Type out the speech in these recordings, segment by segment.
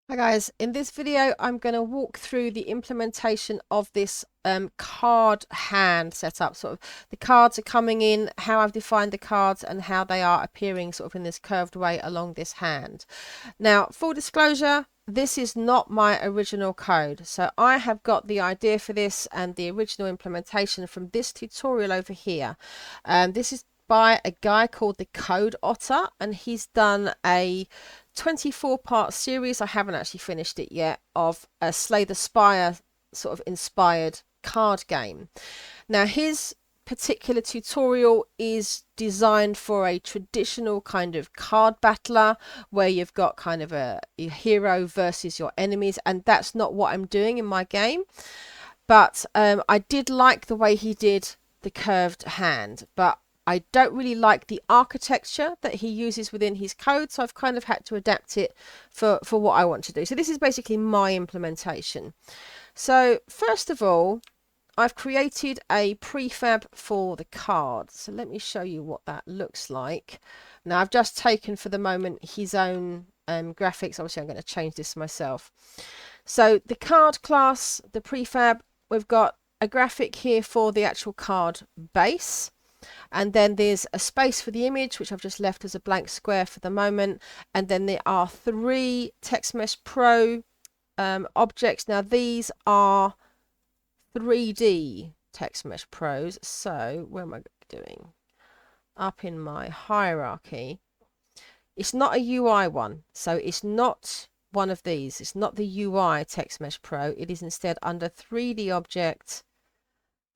Hi guys, in this video I'm going to walk through the implementation of this card hand setup. Sort of the cards are coming in, how I've defined the cards and how they are appearing sort of in this curved way along this hand. Now, full disclosure, this is not my original code. So I have got the idea for this and the original implementation from this tutorial over here. This is by a guy called the Code Otter, and he's done a 24-part series. I haven't actually finished it yet, of a Slay the Spire sort of inspired card game. Now, his particular tutorial is designed for a traditional kind of card battler where you've got kind of your hero versus your enemies, and that's not what I'm doing in my game. But I did like the way he did the curved hand, but I don't really like the architecture that he uses within his code, so I've kind of had to adapt it for what I want to do. So this is basically my implementation. So first of all, I've created a prefab for the card. So let me show you what that looks like. Now I've just taken for the moment his own graphics. Obviously I'm going to change this myself. So the card class, the prefab, we've got a graphic here for the actual card base. And then there's a space for the image, which I've just left as a blank square for the moment. And then there are 3 TextMesh Pro objects. Now these are 3D TextMesh Pros. So where am I doing? Up in my hierarchy. It's not a UI one. So it's not one of these. It's not the UI TextMesh Pro. It is instead under 3D object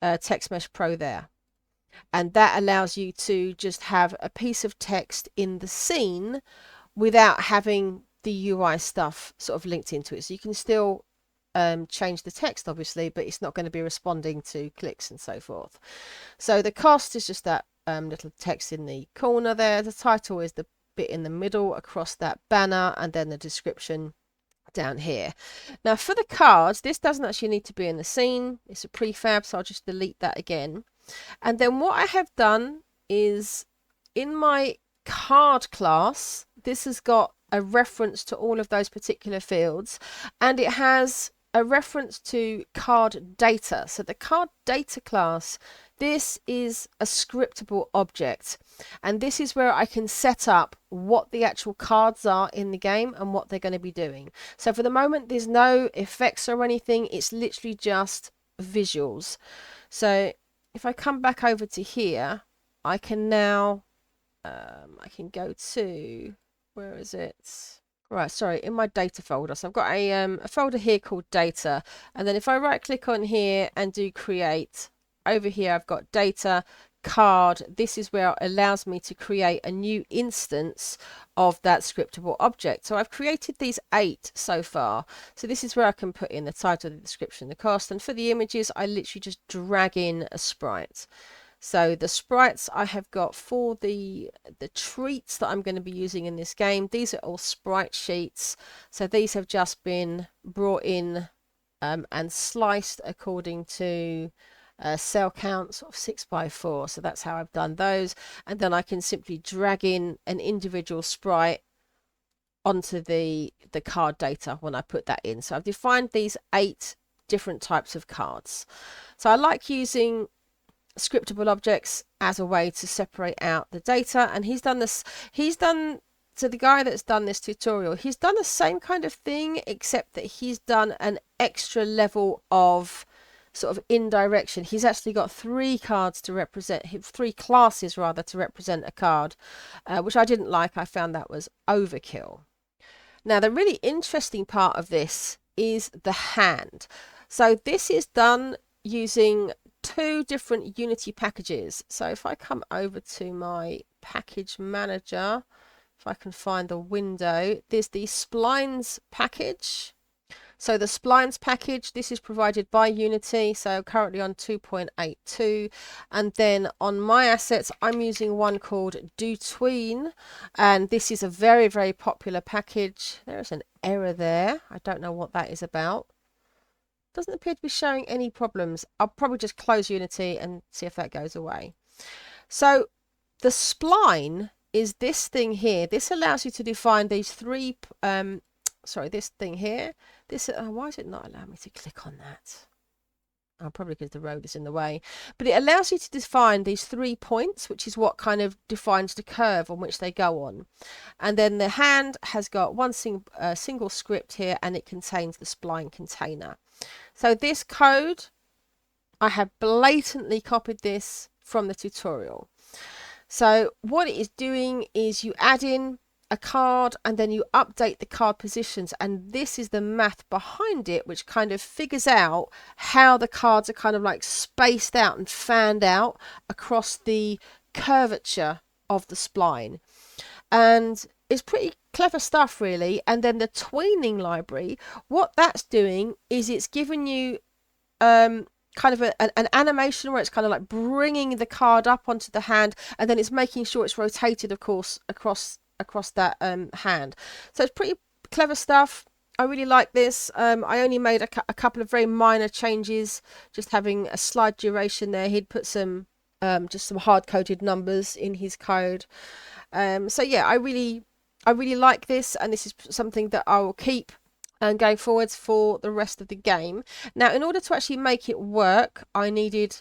TextMesh Pro there. And that allows you to just have a piece of text in the scene without having the UI stuff sort of linked into it. So you can still change the text, obviously, but it's not going to be responding to clicks and so forth. So the cost is just that little text in the corner there. The title is the bit in the middle across that banner, and then the description down here. Now for the cards, this doesn't actually need to be in the scene. It's a prefab, so I'll just delete that again. And then what I have done is in my card class, this has got a reference to all of those particular fields, and it has a reference to card data. So the card data class, this is a scriptable object, and this is where I can set up what the actual cards are in the game and what they're going to be doing. So for the moment, there's no effects or anything. It's literally just visuals. So if I come back over to here, I can now, I can go to, where is it? Right, sorry, in my data folder. So I've got a folder here called data. And then if I right click on here and do create, over here I've got data, card. This is where it allows me to create a new instance of that scriptable object. So I've created these 8 so far. So this is where I can put in the title, the description, the cost. And for the images, I literally just drag in a sprite. So the sprites I have got for the treats that I'm going to be using in this game, these are all sprite sheets. So these have just been brought in and sliced according to cell count, sort of 6x4. So that's how I've done those. And then I can simply drag in an individual sprite onto the card data when I put that in. So I've defined these 8 different types of cards. So I like using scriptable objects as a way to separate out the data, and he's done this. So the guy that's done this tutorial, he's done the same kind of thing, except that he's done an extra level of sort of indirection. He's actually got 3 cards to represent, 3 classes rather, to represent a card, which I didn't like. I found that was overkill. Now the really interesting part of this is the hand. So this is done using 2 different Unity packages. So if I come over to my package manager, if I can find the window, there's the splines package. So the splines package, this is provided by Unity, so currently on 2.82. And then on my assets, I'm using one called DOTween, and this is a very, very popular package. There's an error there. I don't know what that is about. Doesn't appear to be showing any problems. I'll probably just close Unity and see if that goes away. So the spline is this thing here. This allows you to define these 3 sorry, this thing here, this, why is it not allowing me to click on that? Oh, probably because the road is in the way. But it allows you to define these 3 points, which is what kind of defines the curve on which they go on. And then the hand has got one single script here, and it contains the spline container. So this code, I have blatantly copied this from the tutorial. So what it is doing is you add in a card and then you update the card positions, and this is the math behind it, which kind of figures out how the cards are kind of like spaced out and fanned out across the curvature of the spline. And it's pretty clever stuff, really. And then the tweening library, what that's doing is it's giving you kind of an animation where it's kind of like bringing the card up onto the hand, and then it's making sure it's rotated, of course, across that hand. So it's pretty clever stuff. I really like this. I only made a couple of very minor changes, just having a slide duration there. He'd put some just some hard-coded numbers in his code. So yeah, I really like this, and this is something that I will keep going forwards for the rest of the game. Now, in order to actually make it work, I needed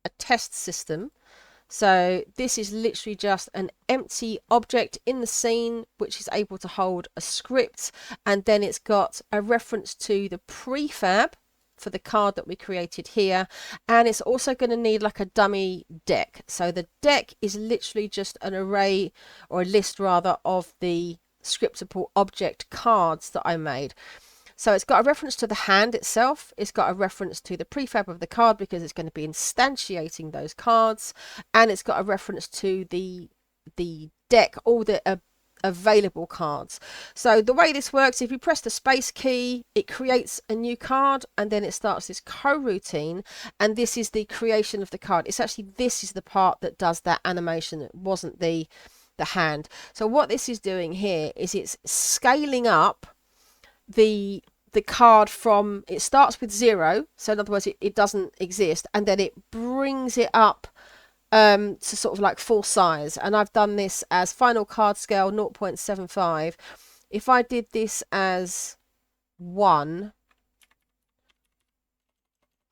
a test system. So this is literally just an empty object in the scene, which is able to hold a script, and then it's got a reference to the prefab for the card that we created here, and it's also going to need like a dummy deck. So the deck is literally just an array, or a list rather, of the scriptable object cards that I made. So it's got a reference to the hand itself. It's got a reference to the prefab of the card because it's going to be instantiating those cards, and it's got a reference to the deck, all the available cards. So the way this works, if you press the space key, it creates a new card, and then it starts this coroutine, and this is the creation of the card. It's actually, this is the part that does that animation. It wasn't the hand. So what this is doing here is it's scaling up the card from, it starts with 0, so in other words it doesn't exist, and then it brings it up to sort of like full size. And I've done this as final card scale 0.75. If I did this as 1,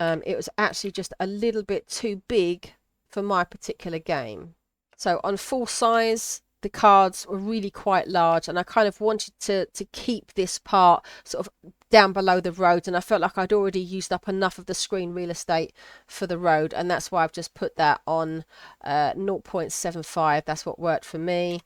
it was actually just a little bit too big for my particular game. So on full size, the cards were really quite large, and I kind of wanted to keep this part sort of down below the road, and I felt like I'd already used up enough of the screen real estate for the road, and that's why I've just put that on 0.75. That's what worked for me.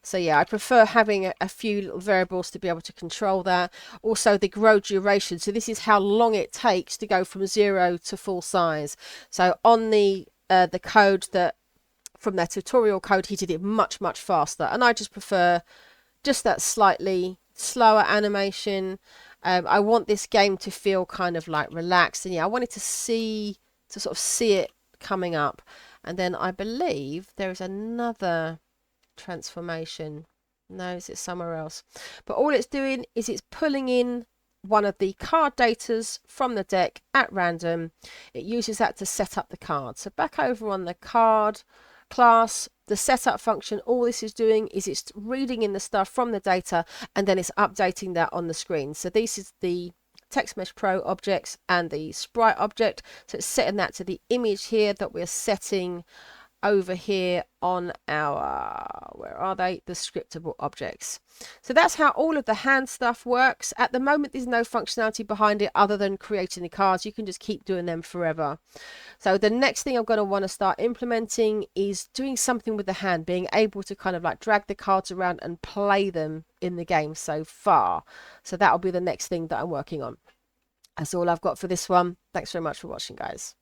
So yeah, I prefer having a few little variables to be able to control that. Also the grow duration, so this is how long it takes to go from 0 to full size. So on the code that from their tutorial code, he did it much faster, and I just prefer just that slightly slower animation. I want this game to feel kind of like relaxed, and yeah, I wanted to sort of see it coming up. And then I believe there is another transformation. No, is it somewhere else? But all it's doing is it's pulling in one of the card datas from the deck at random. It uses that to set up the card. So back over on the card class, the setup function, all this is doing is it's reading in the stuff from the data, and then it's updating that on the screen. So this is the Text Mesh Pro objects and the sprite object. So it's setting that to the image here that we're setting over here on our, where are they, the scriptable objects. So that's how all of the hand stuff works. At the moment there's no functionality behind it other than creating the cards. You can just keep doing them forever. So the next thing I'm going to want to start implementing is doing something with the hand, being able to kind of like drag the cards around and play them in the game so far. So that'll be the next thing that I'm working on. That's all I've got for this one. Thanks very much for watching, guys.